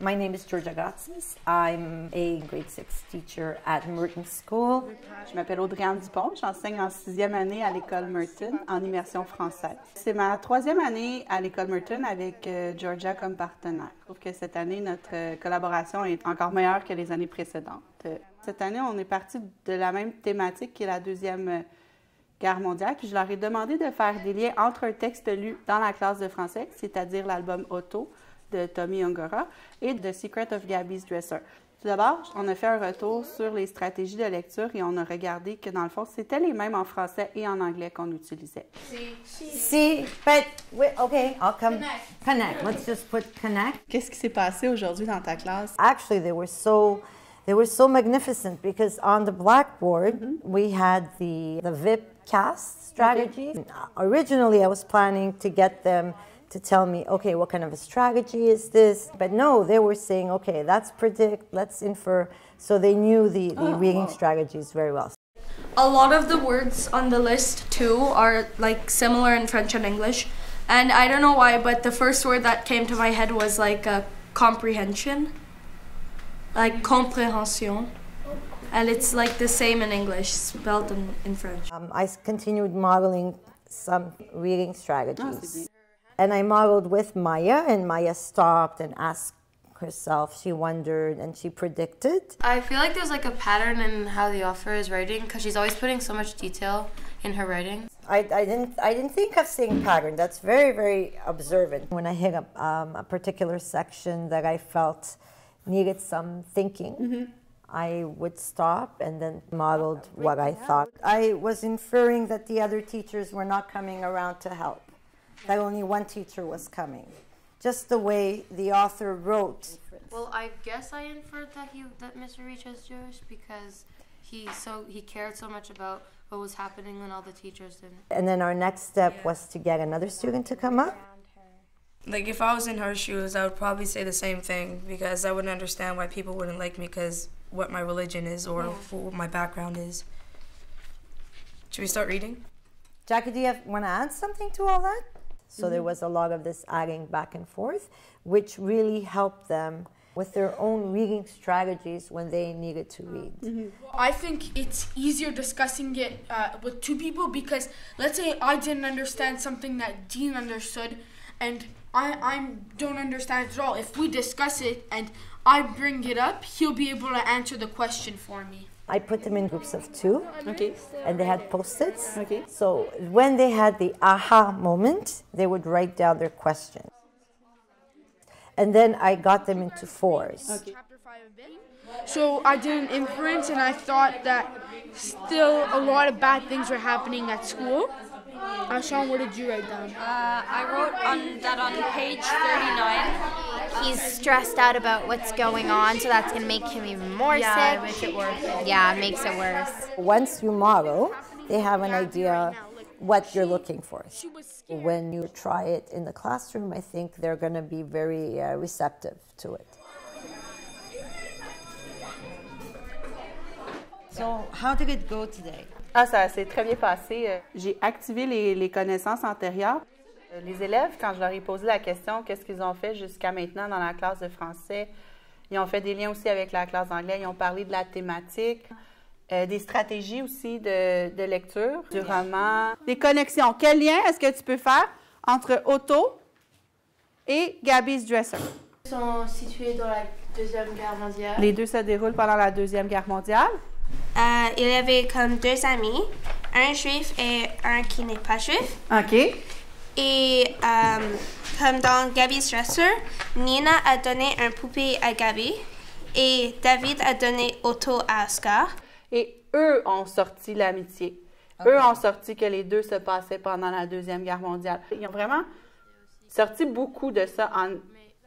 My name is Georgia Gatsis. I'm a grade 6 teacher at Merton School. Je m'appelle Audrey-Anne Dupont. J'enseigne en 6e année à l'école Merton en immersion française. C'est ma 3e année à l'école Merton avec Georgia comme partenaire. Je trouve que cette année, notre collaboration est encore meilleure que les années précédentes. Cette année, on est parti de la même thématique qui est la Deuxième Guerre mondiale. Puis je leur ai demandé de faire des liens entre un texte lu dans la classe de français, c'est-à-dire l'album Otto de Tommy Ungara et The Secret of Gabby's Dresser. Tout d'abord, on a fait un retour sur les stratégies de lecture et on a regardé que dans le fond, c'était les mêmes en français et en anglais qu'on utilisait. See, but okay, I'll come. Connect. Let's just put connect. Qu'est-ce qui s'est passé aujourd'hui dans ta classe? Actually, they were so magnificent because on the blackboard we had the VIP cast strategy. Okay. Originally, I was planning to get them to tell me, okay, what kind of a strategy is this? But no, they were saying, okay, let's predict, let's infer. So they knew the reading strategies very well. A lot of the words on the list too are like similar in French and English. And I don't know why, but the first word that came to my head was like comprehension. Like compréhension. And it's like the same in English, spelled in French. I continued modeling some reading strategies. And I modeled with Maya, and Maya stopped and asked herself, she wondered, and she predicted. I feel like there's like a pattern in how the author is writing because she's always putting so much detail in her writing. I didn't think of seeing pattern. That's very, very observant. When I hit a particular section that I felt needed some thinking, I would stop and then modeled what I thought. I was inferring that the other teachers were not coming around to help, that only one teacher was coming. Just the way the author wrote. Well, I guess I inferred that Mr. Reach is Jewish because he cared so much about what was happening when all the teachers didn't. And then our next step was to get another student to come up. Like if I was in her shoes, I would probably say the same thing because I wouldn't understand why people wouldn't like me because what my religion is or what my background is. Should we start reading? Jackie, do you want to add something to all that? So there was a lot of this adding back and forth, which really helped them with their own reading strategies when they needed to read. I think it's easier discussing it with two people because let's say I didn't understand something that Dean understood and I don't understand it at all. If we discuss it and I bring it up, he'll be able to answer the question for me. I put them in groups of 2, and they had Post-its. Okay. So when they had the aha moment, they would write down their questions. And then I got them into 4s. Okay. So I did an inference and I thought that still a lot of bad things were happening at school. Sean, what did you write down? I wrote on page 39, he's stressed out about what's going on, so that's going to make him even more sick. Yeah, it makes it worse. Yeah, it makes it worse. Once you model, they have an idea what you're looking for. When you try it in the classroom, I think they're going to be very receptive to it. So how did it go today? Ça s'est très bien passé. J'ai activé les connaissances antérieures. Les élèves, quand je leur ai posé la question, qu'est-ce qu'ils ont fait jusqu'à maintenant dans la classe de français, ils ont fait des liens aussi avec la classe d'anglais, ils ont parlé de la thématique, des stratégies aussi de lecture, du roman, des connexions. Quel lien est-ce que tu peux faire entre Otto et Gabby's Dresser? Ils sont situés dans la Deuxième Guerre mondiale. Les deux se déroulent pendant la Deuxième Guerre mondiale. Il y avait comme 2 amis, un juif et un qui n'est pas juif. OK. Et comme dans Gabby's Dresser, Nina a donné un poupée à Gabby et David a donné Otto à Oscar. Et eux ont sorti l'amitié. Okay. Eux ont sorti que les deux se passaient pendant la Deuxième Guerre mondiale. Ils ont vraiment sorti beaucoup de ça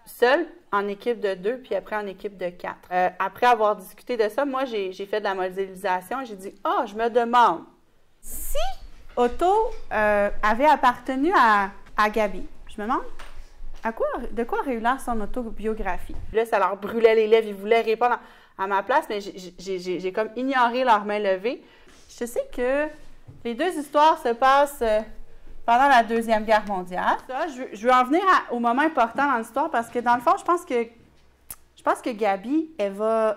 seul, en équipe de 2, puis après en équipe de 4. Après avoir discuté de ça, moi, j'ai fait de la modélisation et j'ai dit « Ah, je me demande si Otto avait appartenu à Gabby. » Je me demande de quoi aurait eu l'air son autobiographie. Là, ça leur brûlait les lèvres. Ils voulaient répondre à ma place, mais j'ai comme ignoré leurs mains levées. Je sais que les deux histoires se passent pendant la Deuxième Guerre mondiale. Ça, je veux en venir au moment important dans l'histoire parce que, dans le fond, je pense que Je pense que Gabi, elle va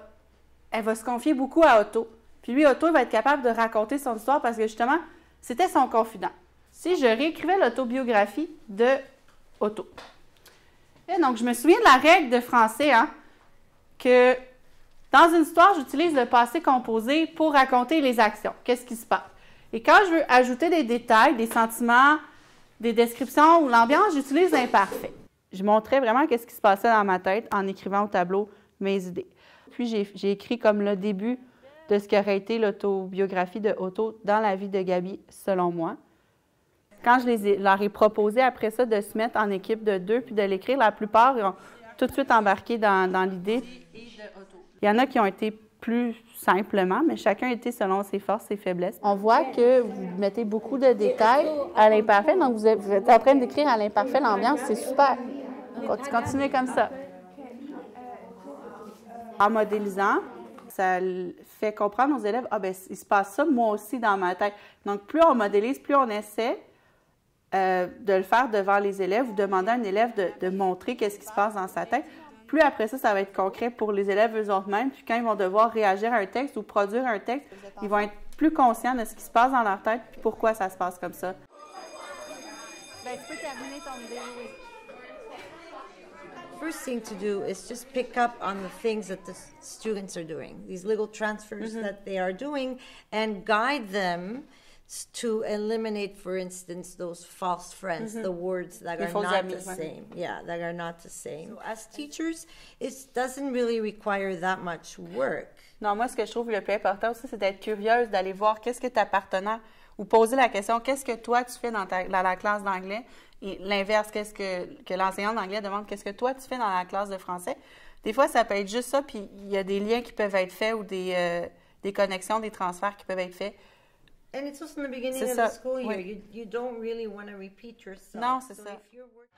se confier beaucoup à Otto. Puis lui, Otto, il va être capable de raconter son histoire parce que justement, c'était son confident. Si je réécrivais l'autobiographie de Otto. Et donc, je me souviens de la règle de français, hein, que dans une histoire, j'utilise le passé composé pour raconter les actions. Qu'est-ce qui se passe? Et quand je veux ajouter des détails, des sentiments, des descriptions ou l'ambiance, j'utilise l'imparfait. Je montrais vraiment qu'est-ce qui se passait dans ma tête en écrivant au tableau mes idées. Puis j'ai écrit comme le début de ce qui aurait été l'autobiographie de Otto dans la vie de Gabi, selon moi. Quand leur ai proposé après ça de se mettre en équipe de 2 puis de l'écrire, la plupart ont tout de suite embarqué dans l'idée. Il y en a qui ont été plus simplement, mais chacun était selon ses forces, ses faiblesses. On voit que vous mettez beaucoup de détails à l'imparfait, donc vous êtes en train d'écrire à l'imparfait l'ambiance, c'est super. Continuez comme ça. En modélisant, ça fait comprendre aux élèves, ah ben il se passe ça moi aussi dans ma tête. Donc plus on modélise, plus on essaie de le faire devant les élèves ou demander à un élève de montrer qu'est-ce qui se passe dans sa tête. Plus après ça, ça va être concret pour les élèves eux-mêmes. Puis quand ils vont devoir réagir à un texte ou produire un texte, ils vont être plus conscients de ce qui se passe dans leur tête et pourquoi ça se passe comme ça. Ben, tu peux terminer ton idée, oui. First thing to do is just pick up on the things that the students are doing, these little transfers that they are doing, and guide them to eliminate, for instance, those false friends, the words that are not the same. Yeah, that are not the same. So as teachers, it doesn't really require that much work. Non, moi, ce que je trouve le plus important aussi, c'est d'être curieuse, d'aller voir qu'est-ce que ta partenaire, ou poser la question, qu'est-ce que toi, tu fais dans la classe d'anglais, et l'inverse, qu'est-ce que l'enseignant d'anglais demande, qu'est-ce que toi, tu fais dans la classe de français. Des fois, ça peut être juste ça, puis il y a des liens qui peuvent être faits ou des connexions, des transferts qui peuvent être faits. And it's also in the beginning of the school year. You don't really want to repeat yourself. Non, c'est so ça. If you're working...